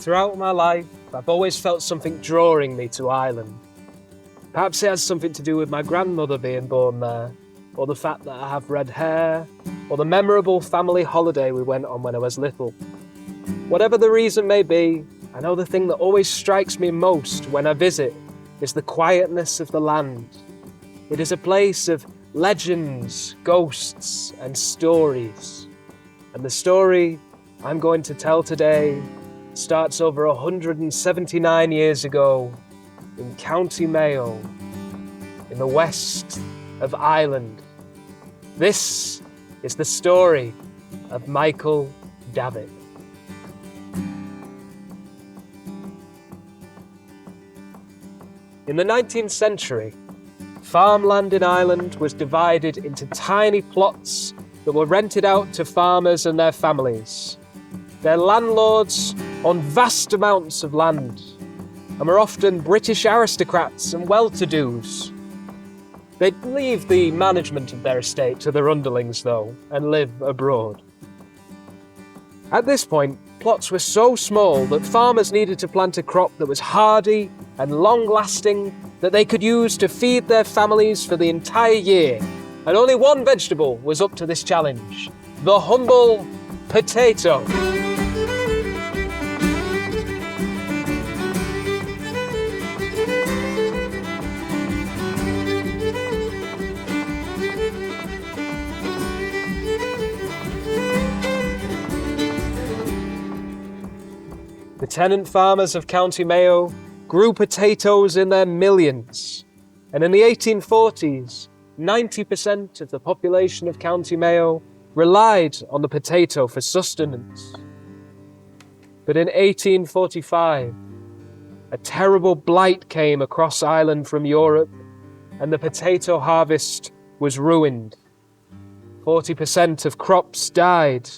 Throughout my life, I've always felt something drawing me to Ireland. Perhaps it has something to do with my grandmother being born there, or the fact that I have red hair, or the memorable family holiday we went on when I was little. Whatever the reason may be, I know the thing that always strikes me most when I visit is the quietness of the land. It is a place of legends, ghosts, and stories. And the story I'm going to tell today starts over 179 years ago in County Mayo, in the west of Ireland. This is the story of Michael Davitt. In the 19th century, farmland in Ireland was divided into tiny plots that were rented out to farmers and their families. Their landlords owned vast amounts of land and were often British aristocrats and well-to-dos. They'd leave the management of their estate to their underlings, though, and live abroad. At this point, plots were so small that farmers needed to plant a crop that was hardy and long-lasting that they could use to feed their families for the entire year. And only one vegetable was up to this challenge: the humble potato. The tenant farmers of County Mayo grew potatoes in their millions, and in the 1840s, 90% of the population of County Mayo relied on the potato for sustenance. But in 1845, a terrible blight came across Ireland from Europe, and the potato harvest was ruined. 40% of crops died,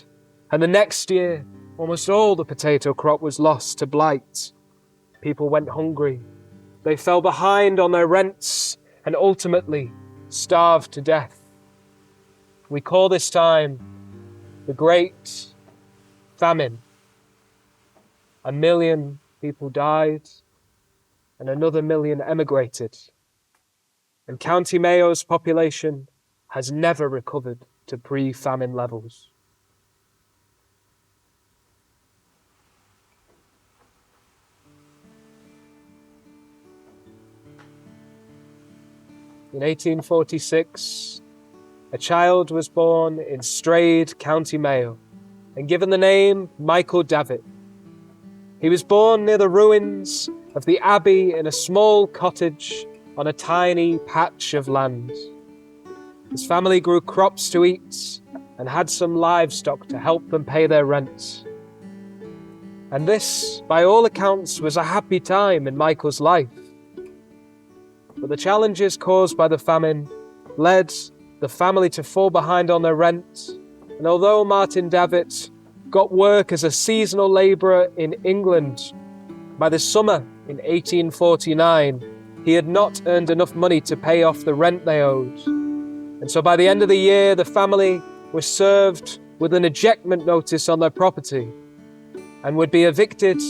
and the next year, almost all the potato crop was lost to blight. People went hungry. They fell behind on their rents and ultimately starved to death. We call this time the Great Famine. 1 million people died and another million emigrated. And County Mayo's population has never recovered to pre-famine levels. In 1846, a child was born in Strayed, County Mayo, and given the name Michael Davitt. He was born near the ruins of the abbey in a small cottage on a tiny patch of land. His family grew crops to eat and had some livestock to help them pay their rent. And this, by all accounts, was a happy time in Michael's life. But the challenges caused by the famine led the family to fall behind on their rent, and although Martin Davitt got work as a seasonal labourer in England, by the summer in 1849, he had not earned enough money to pay off the rent they owed. And so by the end of the year, the family was served with an ejectment notice on their property and would be evicted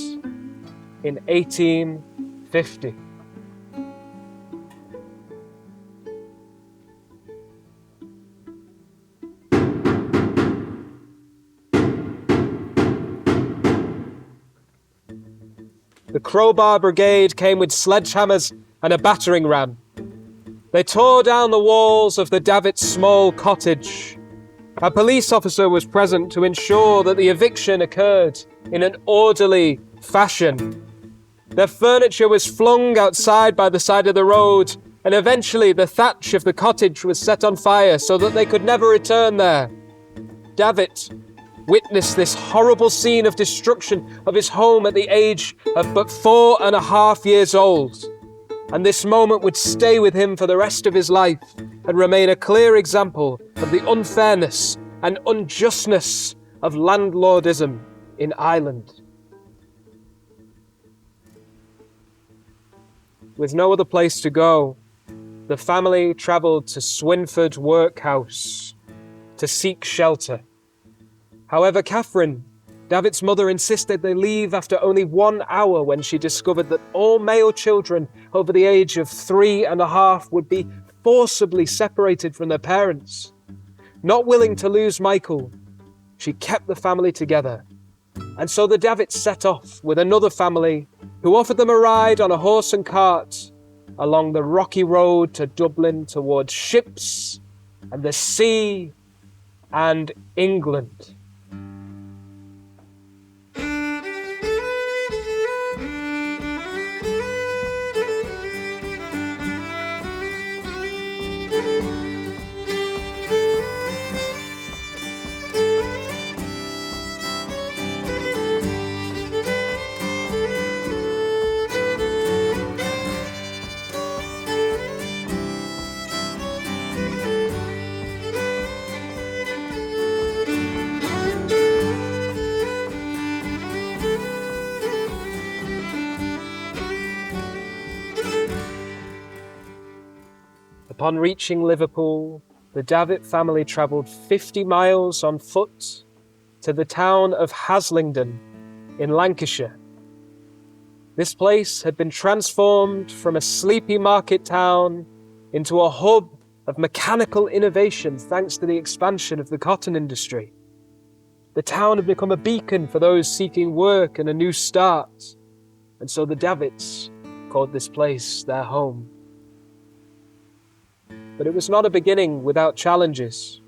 in 1850. The Crowbar Brigade came with sledgehammers and a battering ram. They tore down the walls of the Davitt small cottage. A police officer was present to ensure that the eviction occurred in an orderly fashion. Their furniture was flung outside by the side of the road, and eventually the thatch of the cottage was set on fire so that they could never return there. Davitt witnessed this horrible scene of destruction of his home at the age of but 4.5 years old. And this moment would stay with him for the rest of his life and remain a clear example of the unfairness and unjustness of landlordism in Ireland. With no other place to go, the family travelled to Swinford Workhouse to seek shelter. However, Catherine, Davitt's mother insisted they leave after only 1 hour when she discovered that all male children over the age of 3.5 would be forcibly separated from their parents. Not willing to lose Michael, she kept the family together. And so the Davitts set off with another family who offered them a ride on a horse and cart along the rocky road to Dublin towards ships and the sea and England. Upon reaching Liverpool, the Davitt family travelled 50 miles on foot to the town of Haslingden in Lancashire. This place had been transformed from a sleepy market town into a hub of mechanical innovation thanks to the expansion of the cotton industry. The town had become a beacon for those seeking work and a new start, and so the Davitts called this place their home. But it was not a beginning without challenges.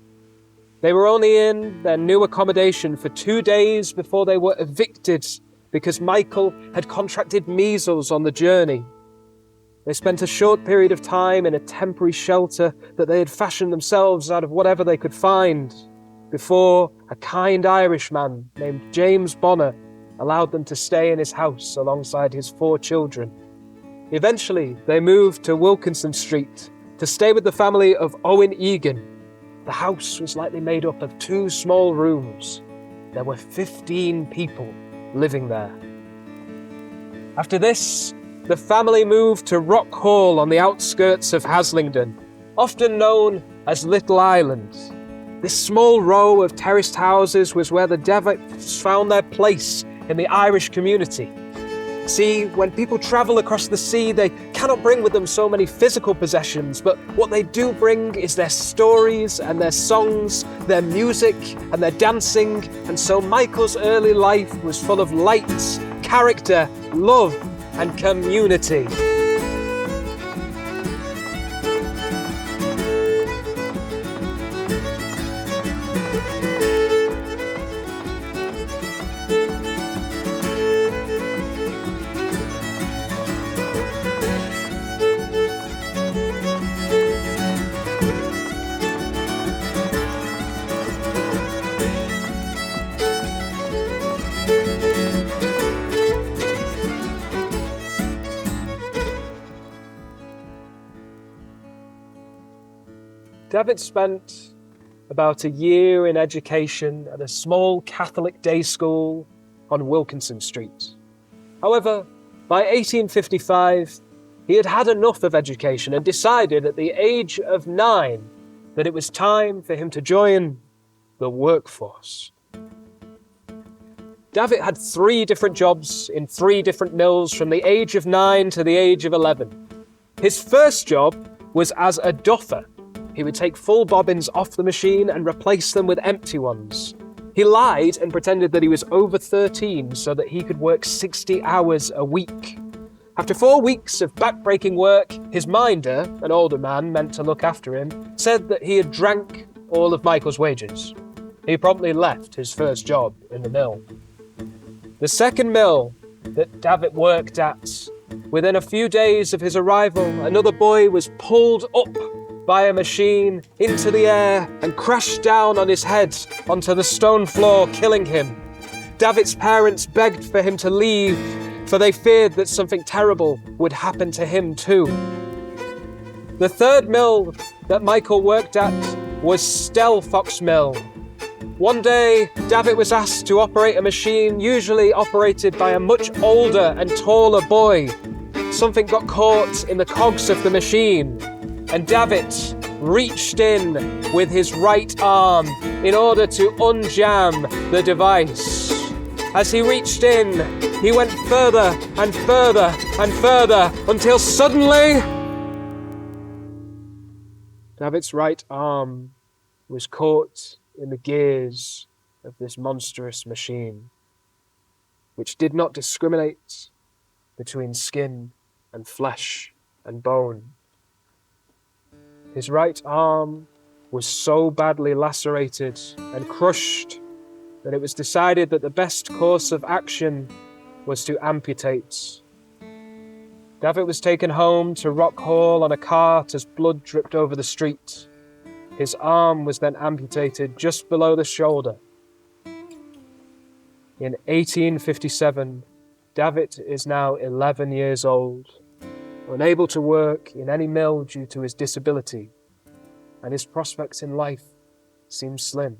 They were only in their new accommodation for 2 days before they were evicted because Michael had contracted measles on the journey. They spent a short period of time in a temporary shelter that they had fashioned themselves out of whatever they could find before a kind Irishman named James Bonner allowed them to stay in his house alongside his 4 children. Eventually, they moved to Wilkinson Street to stay with the family of Owen Egan. The house was likely made up of 2 small rooms. There were 15 people living there. After this, the family moved to Rock Hall on the outskirts of Haslingden, often known as Little Island. This small row of terraced houses was where the Davitts found their place in the Irish community. See, when people travel across the sea, they cannot bring with them so many physical possessions, but what they do bring is their stories and their songs, their music and their dancing, and so Michael's early life was full of light, character, love, and community. Davitt spent about a year in education at a small Catholic day school on Wilkinson Street. However, by 1855, he had had enough of education and decided at the age of 9 that it was time for him to join the workforce. Davitt had 3 different jobs in 3 different mills from the age of 9 to the age of 11. His first job was as a duffer. He would take full bobbins off the machine and replace them with empty ones. He lied and pretended that he was over 13 so that he could work 60 hours a week. After 4 weeks of back-breaking work, his minder, an older man meant to look after him, said that he had drank all of Michael's wages. He promptly left his first job in the mill. The second mill that Davitt worked at, within a few days of his arrival, another boy was pulled up by a machine into the air and crashed down on his head onto the stone floor, killing him. Davitt's parents begged for him to leave, for they feared that something terrible would happen to him too. The third mill that Michael worked at was Stelfox Mill. One day, Davitt was asked to operate a machine usually operated by a much older and taller boy. Something got caught in the cogs of the machine, and Davitt reached in with his right arm in order to unjam the device. as he reached in, he went further and further and further until suddenly Davitt's right arm was caught in the gears of this monstrous machine, which did not discriminate between skin and flesh and bone. His right arm was so badly lacerated and crushed that it was decided that the best course of action was to amputate. Davitt was taken home to Rock Hall on a cart as blood dripped over the street. His arm was then amputated just below the shoulder. In 1857, Davitt is now 11 years old, unable to work in any mill due to his disability, and his prospects in life seem slim.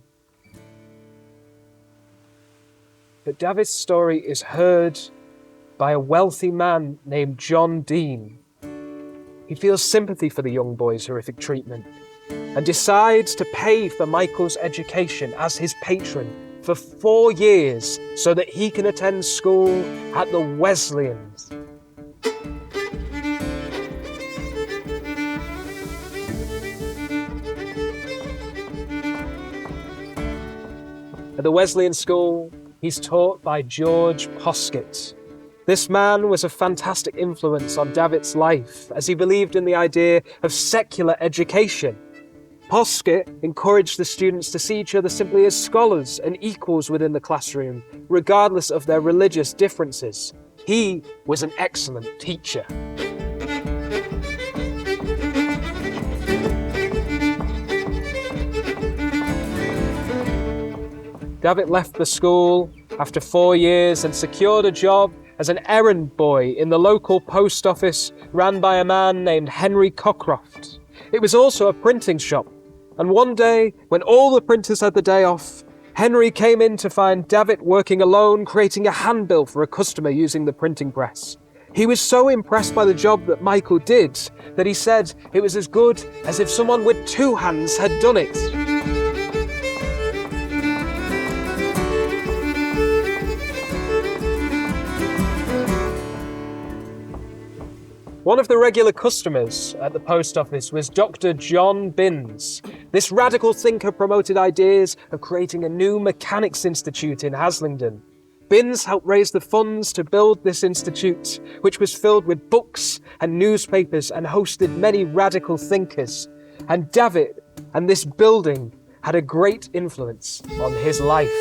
But Davitt's story is heard by a wealthy man named John Dean. He feels sympathy for the young boy's horrific treatment and decides to pay for Michael's education as his patron for 4 years so that he can attend school at the Wesleyans. At the Wesleyan school, he's taught by George Poskett. This man was a fantastic influence on Davitt's life as he believed in the idea of secular education. Poskett encouraged the students to see each other simply as scholars and equals within the classroom, regardless of their religious differences. He was an excellent teacher. Davitt left the school after 4 years and secured a job as an errand boy in the local post office ran by a man named Henry Cockcroft. It was also a printing shop, and one day, when all the printers had the day off, Henry came in to find Davitt working alone, creating a handbill for a customer using the printing press. He was so impressed by the job that Michael did that he said it was as good as if someone with 2 hands had done it. One of the regular customers at the post office was Dr. John Binns. This radical thinker promoted ideas of creating a new mechanics institute in Haslingden. Binns helped raise the funds to build this institute, which was filled with books and newspapers and hosted many radical thinkers. And Davitt and this building had a great influence on his life.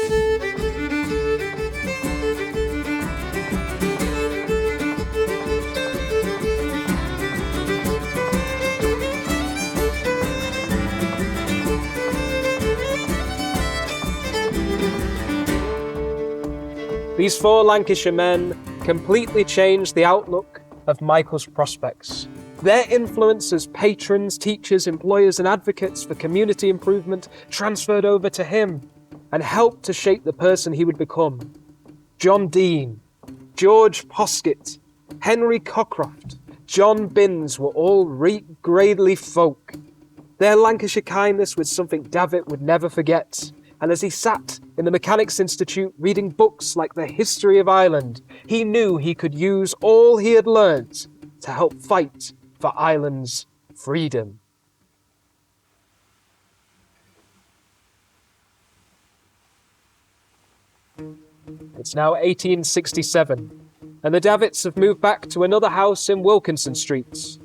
These 4 Lancashire men completely changed the outlook of Michael's prospects. Their influence as patrons, teachers, employers and advocates for community improvement transferred over to him and helped to shape the person he would become. John Dean, George Poskett, Henry Cockcroft, John Binns were all gradely folk. Their Lancashire kindness was something Davitt would never forget. And as he sat in the Mechanics Institute reading books like The History of Ireland, he knew he could use all he had learnt to help fight for Ireland's freedom. It's now 1867, and the Davitts have moved back to another house in Wilkinson Street.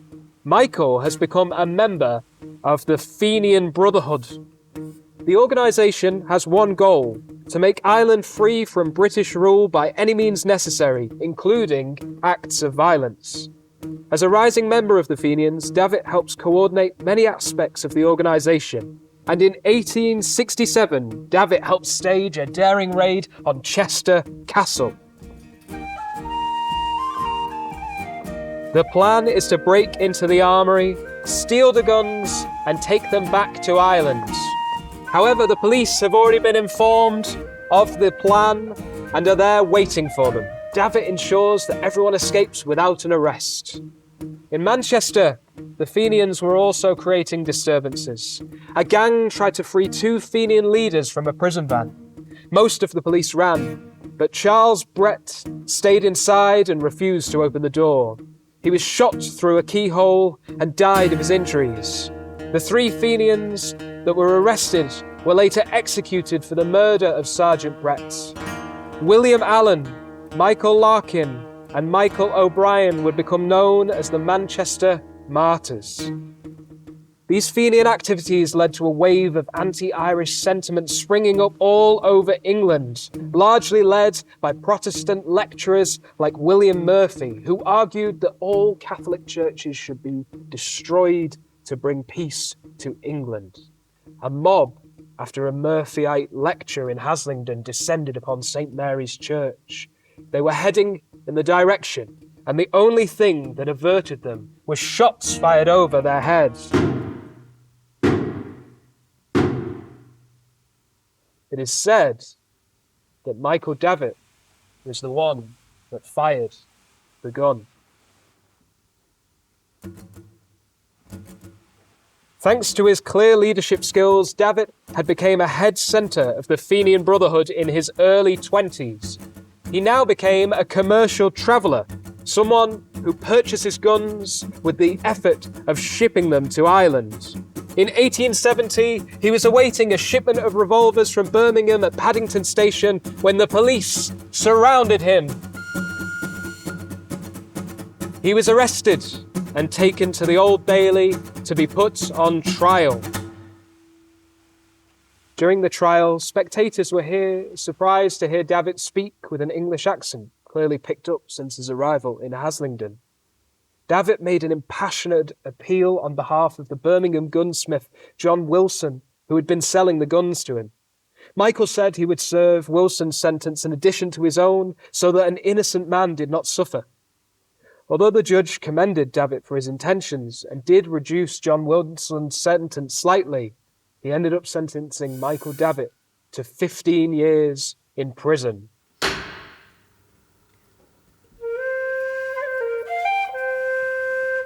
Michael has become a member of the Fenian Brotherhood. The organisation has one goal: to make Ireland free from British rule by any means necessary, including acts of violence. As a rising member of the Fenians, Davitt helps coordinate many aspects of the organisation, and in 1867, Davitt helped stage a daring raid on Chester Castle. The plan is to break into the armoury, steal the guns, and take them back to Ireland. However, the police have already been informed of the plan and are there waiting for them. Davitt ensures that everyone escapes without an arrest. In Manchester, the Fenians were also creating disturbances. A gang tried to free 2 Fenian leaders from a prison van. Most of the police ran, but Charles Brett stayed inside and refused to open the door. He was shot through a keyhole and died of his injuries. The 3 Fenians that were arrested were later executed for the murder of Sergeant Brett. William Allen, Michael Larkin, and Michael O'Brien would become known as the Manchester Martyrs. These Fenian activities led to a wave of anti-Irish sentiment springing up all over England, largely led by Protestant lecturers like William Murphy, who argued that all Catholic churches should be destroyed to bring peace to England. A mob, after a Murphyite lecture in Haslingden, descended upon St. Mary's Church. They were heading in the direction, and the only thing that averted them was shots fired over their heads. It is said that Michael Davitt was the one that fired the gun. Thanks to his clear leadership skills, Davitt had become a head centre of the Fenian Brotherhood in his early 20s. He now became a commercial traveller, someone who purchases guns with the effort of shipping them to Ireland. In 1870, he was awaiting a shipment of revolvers from Birmingham at Paddington Station when the police surrounded him. He was arrested and taken to the Old Bailey to be put on trial. During the trial, spectators were surprised to hear Davitt speak with an English accent, clearly picked up since his arrival in Haslingden. Davitt made an impassioned appeal on behalf of the Birmingham gunsmith John Wilson, who had been selling the guns to him. Michael said he would serve Wilson's sentence in addition to his own, so that an innocent man did not suffer. Although the judge commended Davitt for his intentions and did reduce John Wilson's sentence slightly, he ended up sentencing Michael Davitt to 15 years in prison.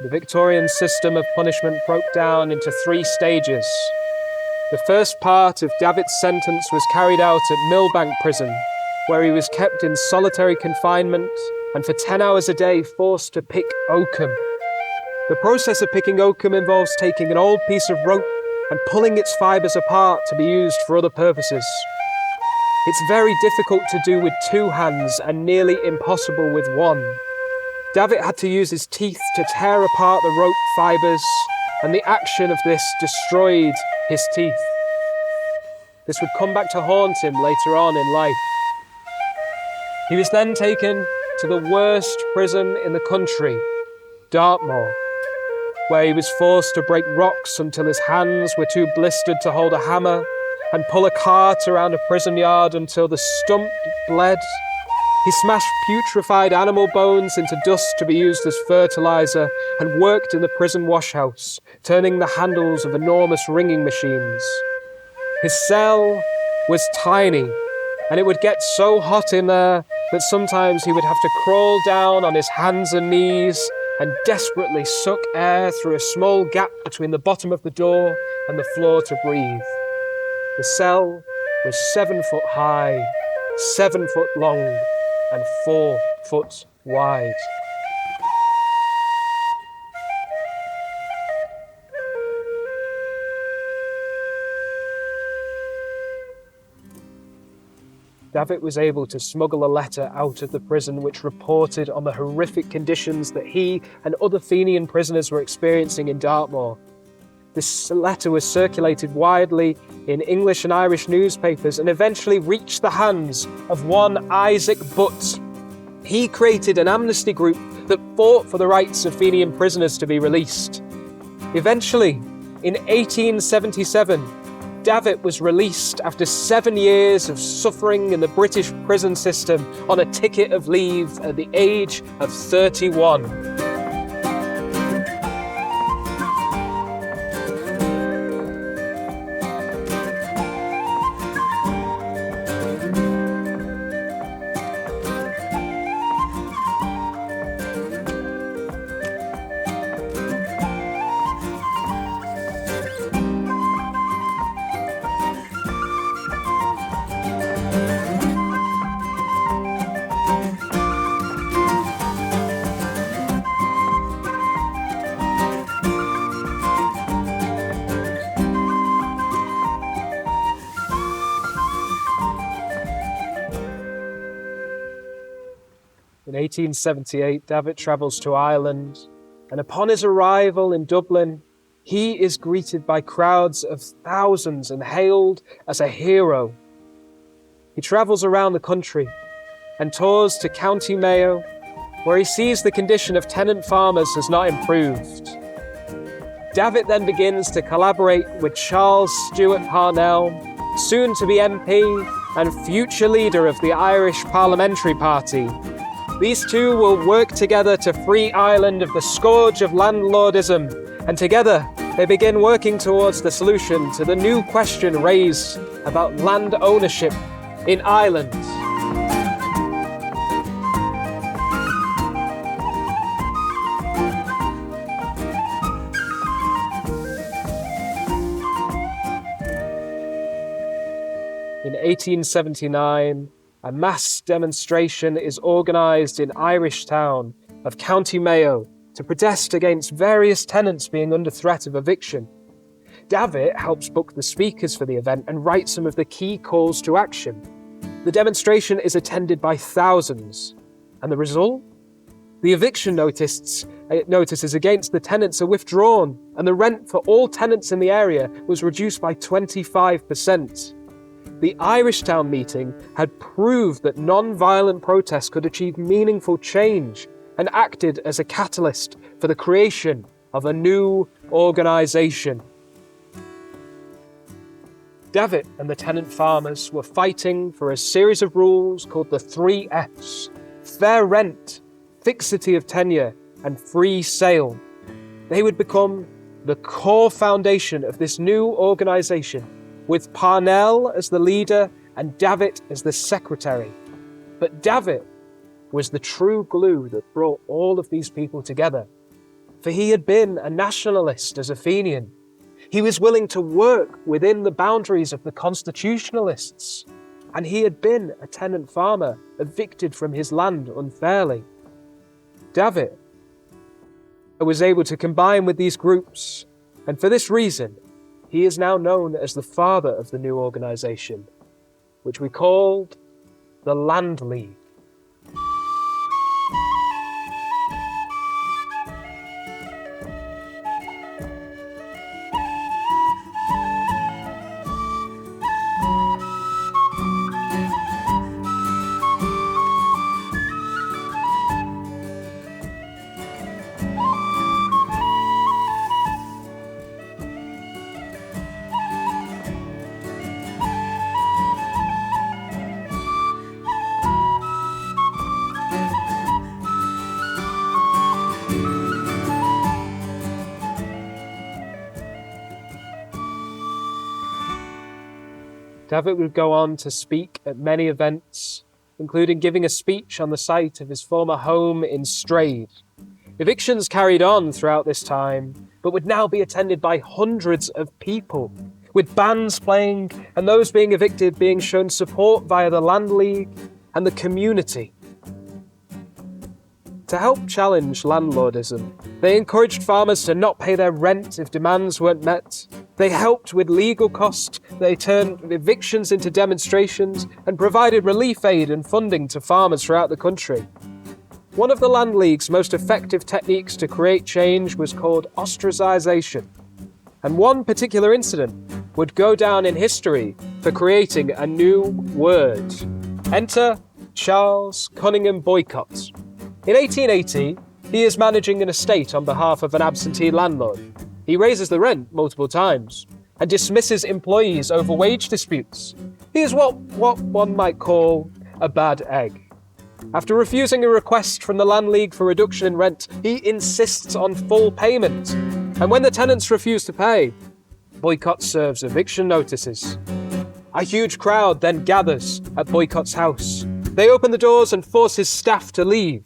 The Victorian system of punishment broke down into 3 stages. The first part of Davitt's sentence was carried out at Millbank Prison, where he was kept in solitary confinement and for 10 hours a day forced to pick oakum. The process of picking oakum involves taking an old piece of rope and pulling its fibres apart to be used for other purposes. It's very difficult to do with 2 hands and nearly impossible with 1. Davitt had to use his teeth to tear apart the rope fibres, and the action of this destroyed his teeth. This would come back to haunt him later on in life. He was then taken to the worst prison in the country, Dartmoor, where he was forced to break rocks until his hands were too blistered to hold a hammer, and pull a cart around a prison yard until the stump bled. He smashed putrefied animal bones into dust to be used as fertiliser and worked in the prison washhouse, turning the handles of enormous wringing machines. His cell was tiny, and it would get so hot in there that sometimes he would have to crawl down on his hands and knees and desperately suck air through a small gap between the bottom of the door and the floor to breathe. The cell was 7 foot high, 7 foot long, and 4 foot wide. Davitt was able to smuggle a letter out of the prison which reported on the horrific conditions that he and other Fenian prisoners were experiencing in Dartmoor. This letter was circulated widely in English and Irish newspapers and eventually reached the hands of one Isaac Butt. He created an amnesty group that fought for the rights of Fenian prisoners to be released. Eventually, in 1877, Davitt was released after 7 years of suffering in the British prison system on a ticket of leave at the age of 31. In 1878, Davitt travels to Ireland, and upon his arrival in Dublin, he is greeted by crowds of thousands and hailed as a hero. He travels around the country and tours to County Mayo, where he sees the condition of tenant farmers has not improved. Davitt then begins to collaborate with Charles Stewart Parnell, soon to be MP and future leader of the Irish Parliamentary Party. These two will work together to free Ireland of the scourge of landlordism, and together they begin working towards the solution to the new question raised about land ownership in Ireland. In 1879, a mass demonstration is organised in Irish town of County Mayo to protest against various tenants being under threat of eviction. Davitt helps book the speakers for the event and write some of the key calls to action. The demonstration is attended by thousands, and the result? The eviction notices against the tenants are withdrawn, and the rent for all tenants in the area was reduced by 25%. The Irish Town meeting had proved that non-violent protest could achieve meaningful change and acted as a catalyst for the creation of a new organisation. Davitt and the tenant farmers were fighting for a series of rules called the 3 Fs: fair rent, fixity of tenure, and free sale. They would become the core foundation of this new organisation, with Parnell as the leader and Davitt as the secretary. But Davitt was the true glue that brought all of these people together, for he had been a nationalist as a Fenian. He was willing to work within the boundaries of the constitutionalists, and he had been a tenant farmer evicted from his land unfairly. Davitt was able to combine with these groups, and for this reason, he is now known as the father of the new organisation, which we called the Land League. Davitt would go on to speak at many events, including giving a speech on the site of his former home in Strade. Evictions carried on throughout this time, but would now be attended by hundreds of people, with bands playing and those being evicted being shown support via the Land League and the community. To help challenge landlordism, they encouraged farmers to not pay their rent if demands weren't met. They helped with legal costs, they turned evictions into demonstrations, and provided relief aid and funding to farmers throughout the country. One of the Land League's most effective techniques to create change was called ostracisation, and one particular incident would go down in history for creating a new word. Enter Charles Cunningham Boycott. In 1880, he is managing an estate on behalf of an absentee landlord. He raises the rent multiple times and dismisses employees over wage disputes. He is what one might call a bad egg. After refusing a request from the Land League for reduction in rent, he insists on full payment. And when the tenants refuse to pay, Boycott serves eviction notices. A huge crowd then gathers at Boycott's house. They open the doors and force his staff to leave.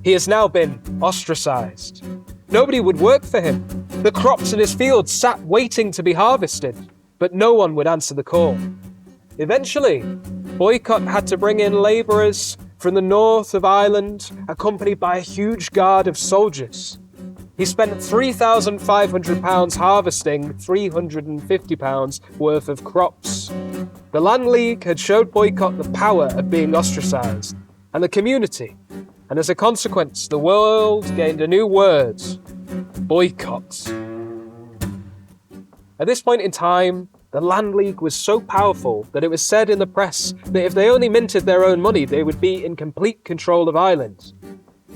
He has now been ostracised. Nobody would work for him. The crops in his fields sat waiting to be harvested, but no one would answer the call. Eventually, Boycott had to bring in labourers from the north of Ireland, accompanied by a huge guard of soldiers. He spent £3,500 harvesting £350 worth of crops. The Land League had showed Boycott the power of being ostracised, and the community and as a consequence, the world gained a new word: boycott. At this point in time, the Land League was so powerful that it was said in the press that if they only minted their own money, they would be in complete control of Ireland.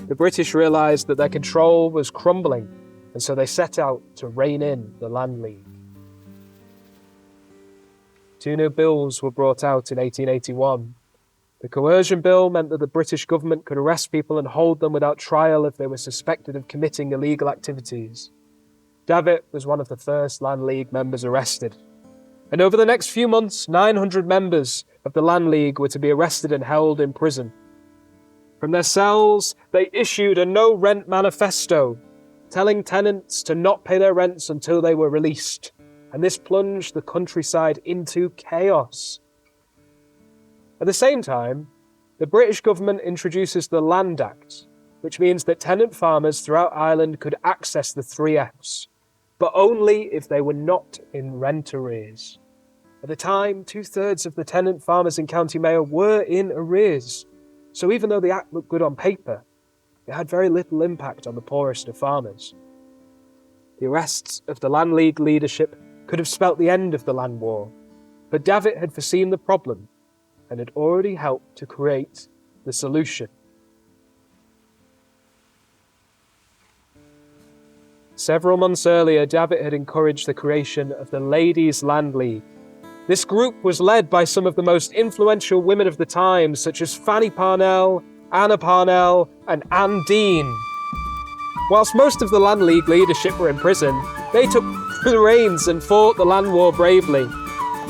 The British realised that their control was crumbling, and so they set out to rein in the Land League. 2 new bills were brought out in 1881. The Coercion Bill meant that the British government could arrest people and hold them without trial if they were suspected of committing illegal activities. Davitt was one of the first Land League members arrested. And over the next few months, 900 members of the Land League were to be arrested and held in prison. From their cells, they issued a no-rent manifesto, telling tenants to not pay their rents until they were released. And this plunged the countryside into chaos. At the same time, the British government introduces the Land Act, which means that tenant farmers throughout Ireland could access the 3 Fs, but only if they were not in rent arrears. At the time, 2/3 of the tenant farmers in County Mayo were in arrears, so even though the Act looked good on paper, it had very little impact on the poorest of farmers. The arrests of the Land League leadership could have spelt the end of the land war, but Davitt had foreseen the problem and had already helped to create the solution. Several months earlier, Davitt had encouraged the creation of the Ladies' Land League. This group was led by some of the most influential women of the time, such as Fanny Parnell, Anna Parnell, and Anne Dean. Whilst most of the Land League leadership were in prison, they took the reins and fought the land war bravely,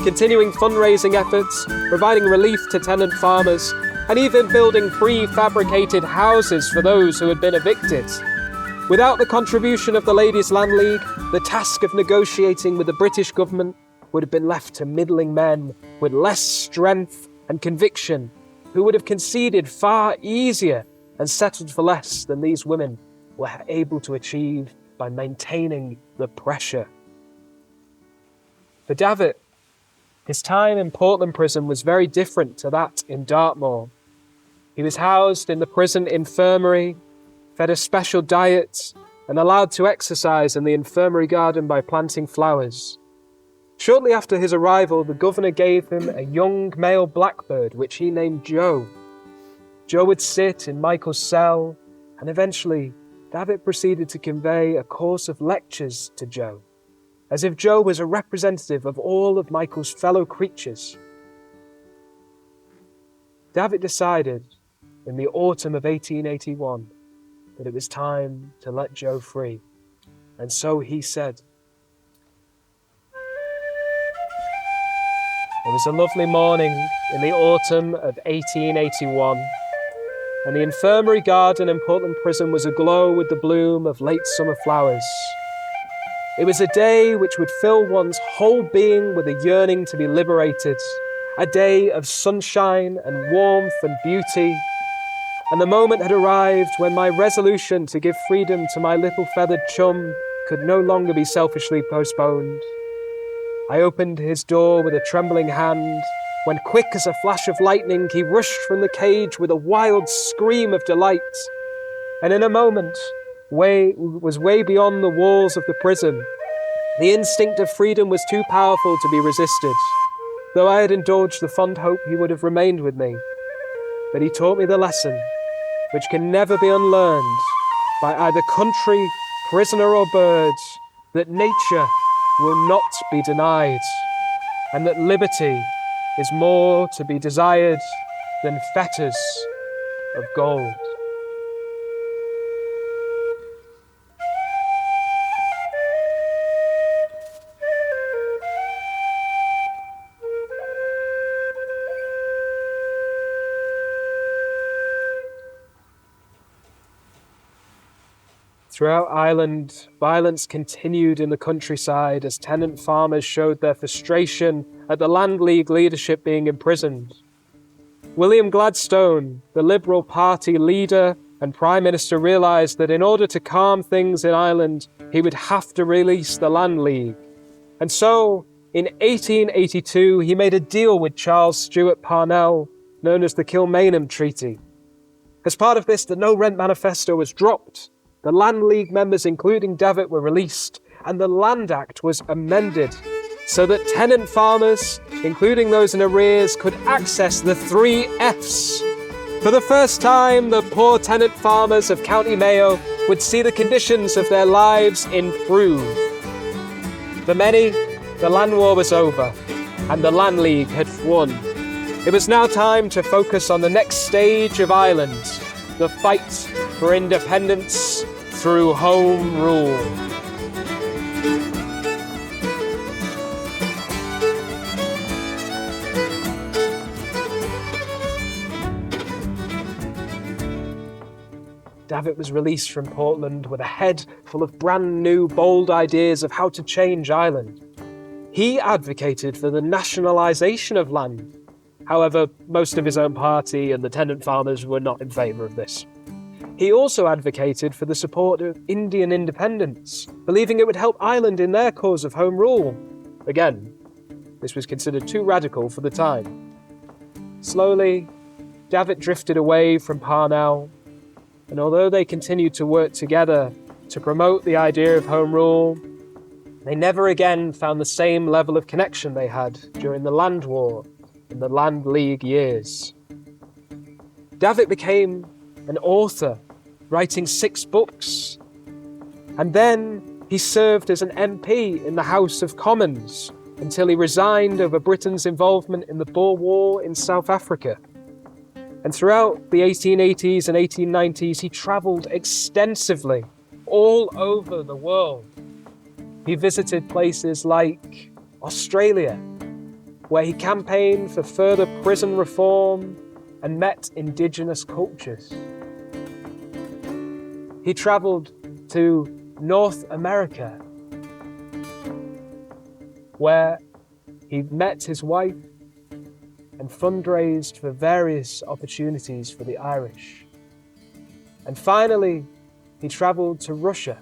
continuing fundraising efforts, providing relief to tenant farmers, and even building prefabricated houses for those who had been evicted. Without the contribution of the Ladies' Land League, the task of negotiating with the British government would have been left to middling men with less strength and conviction, who would have conceded far easier and settled for less than these women were able to achieve by maintaining the pressure. For Davitt, his time in Portland prison was very different to that in Dartmoor. He was housed in the prison infirmary, fed a special diet, and allowed to exercise in the infirmary garden by planting flowers. Shortly after his arrival, the governor gave him a young male blackbird, which he named Joe. Joe would sit in Michael's cell, and eventually Davitt proceeded to convey a course of lectures to Joe, as if Joe was a representative of all of Michael's fellow creatures. Davitt decided, in the autumn of 1881, that it was time to let Joe free, and so he said. It was a lovely morning in the autumn of 1881, and the infirmary garden in Portland Prison was aglow with the bloom of late summer flowers. It was a day which would fill one's whole being with a yearning to be liberated, a day of sunshine and warmth and beauty, and the moment had arrived when my resolution to give freedom to my little feathered chum could no longer be selfishly postponed. I opened his door with a trembling hand, when quick as a flash of lightning he rushed from the cage with a wild scream of delight, and in a moment was way beyond the walls of the prison. The instinct of freedom was too powerful to be resisted, though I had indulged the fond hope he would have remained with me. But he taught me the lesson, which can never be unlearned by either country, prisoner or bird, that nature will not be denied, and that liberty is more to be desired than fetters of gold. Throughout Ireland, violence continued in the countryside as tenant farmers showed their frustration at the Land League leadership being imprisoned. William Gladstone, the Liberal Party leader and Prime Minister, realised that in order to calm things in Ireland, he would have to release the Land League. And so, in 1882, he made a deal with Charles Stewart Parnell, known as the Kilmainham Treaty. As part of this, the No Rent Manifesto was dropped. The Land League members, including Davitt, were released, and the Land Act was amended so that tenant farmers, including those in arrears, could access the 3 Fs. For the first time, the poor tenant farmers of County Mayo would see the conditions of their lives improve. For many, the land war was over, and the Land League had won. It was now time to focus on the next stage of Ireland, the fight for independence through Home Rule. Davitt was released from Portland with a head full of brand new, bold ideas of how to change Ireland. He advocated for the nationalisation of land. However, most of his own party and the tenant farmers were not in favour of this. He also advocated for the support of Indian independence, believing it would help Ireland in their cause of home rule. Again, this was considered too radical for the time. Slowly, Davitt drifted away from Parnell, and although they continued to work together to promote the idea of home rule, they never again found the same level of connection they had during the Land War in the Land League years. Davitt became an author, writing 6 books, and then he served as an MP in the House of Commons until he resigned over Britain's involvement in the Boer War in South Africa. And throughout the 1880s and 1890s, he travelled extensively all over the world. He visited places like Australia, where he campaigned for further prison reform and met indigenous cultures. He travelled to North America, where he met his wife and fundraised for various opportunities for the Irish. And finally, he travelled to Russia,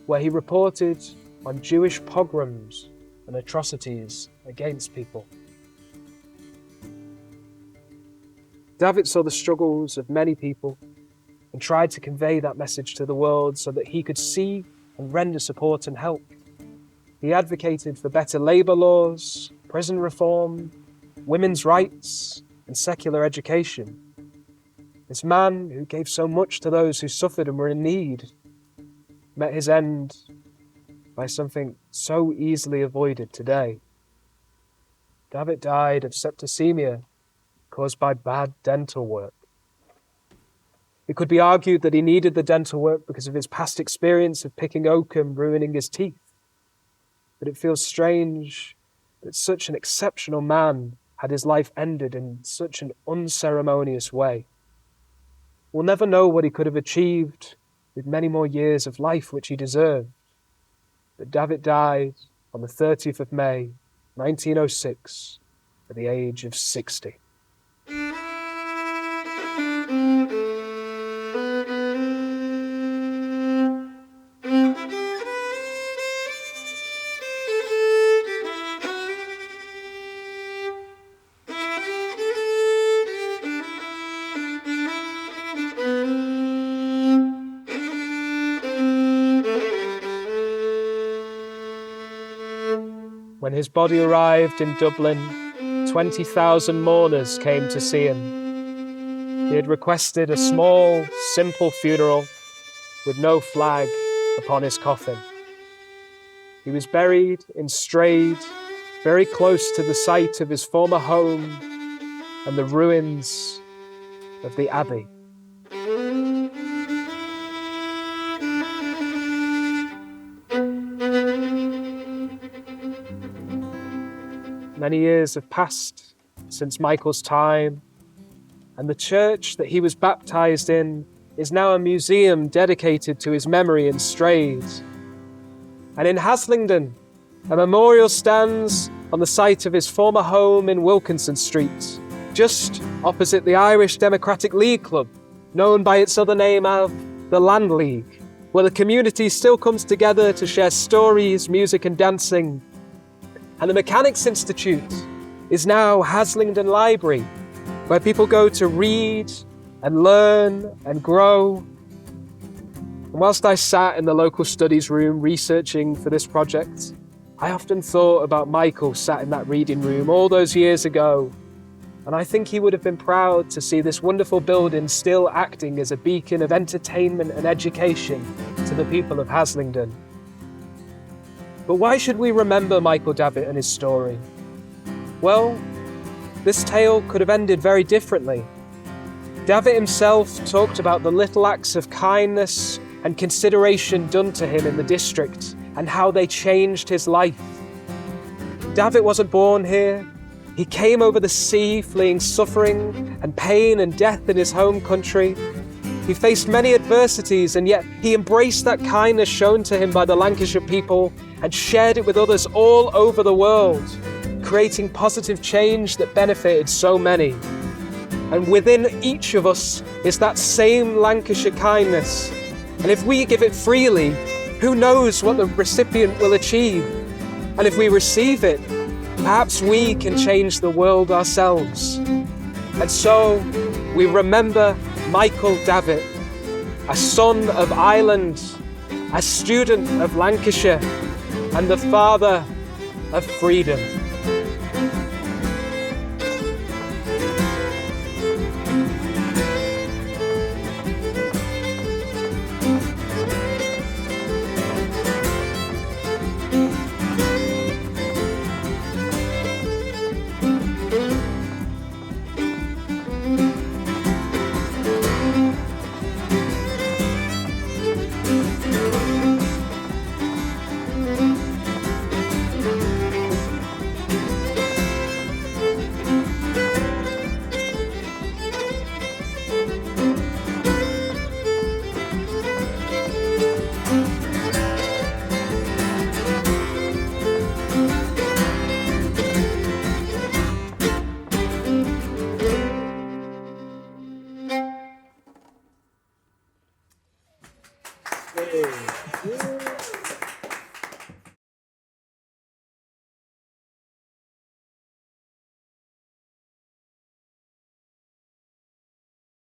where he reported on Jewish pogroms and atrocities against people. Davitt saw the struggles of many people and tried to convey that message to the world so that he could see and render support and help. He advocated for better labour laws, prison reform, women's rights, and secular education. This man, who gave so much to those who suffered and were in need, met his end by something so easily avoided today. Davitt died of septicemia caused by bad dental work. It could be argued that he needed the dental work because of his past experience of picking oakum ruining his teeth. But it feels strange that such an exceptional man had his life ended in such an unceremonious way. We'll never know what he could have achieved with many more years of life which he deserved. But Davitt died on the 30th of May, 1906, at the age of 60. When his body arrived in Dublin, 20,000 mourners came to see him. He had requested a small, simple funeral with no flag upon his coffin. He was buried in Strade, very close to the site of his former home and the ruins of the Abbey. Many years have passed since Michael's time, and the church that he was baptised in is now a museum dedicated to his memory in Strade. And in Haslingden, a memorial stands on the site of his former home in Wilkinson Street, just opposite the Irish Democratic League Club, known by its other name of the Land League, where the community still comes together to share stories, music and dancing. And the Mechanics Institute is now Haslingden Library, where people go to read and learn and grow. And whilst I sat in the local studies room researching for this project, I often thought about Michael sat in that reading room all those years ago, and I think he would have been proud to see this wonderful building still acting as a beacon of entertainment and education to the people of Haslingden. But why should we remember Michael Davitt and his story? Well, this tale could have ended very differently. Davitt himself talked about the little acts of kindness and consideration done to him in the district and how they changed his life. Davitt wasn't born here. He came over the sea fleeing suffering and pain and death in his home country. He faced many adversities, and yet he embraced that kindness shown to him by the Lancashire people and shared it with others all over the world, creating positive change that benefited so many. And within each of us is that same Lancashire kindness. And if we give it freely, who knows what the recipient will achieve? And if we receive it, perhaps we can change the world ourselves. And so we remember Michael Davitt, a son of Ireland, a student of Lancashire, and the father of freedom.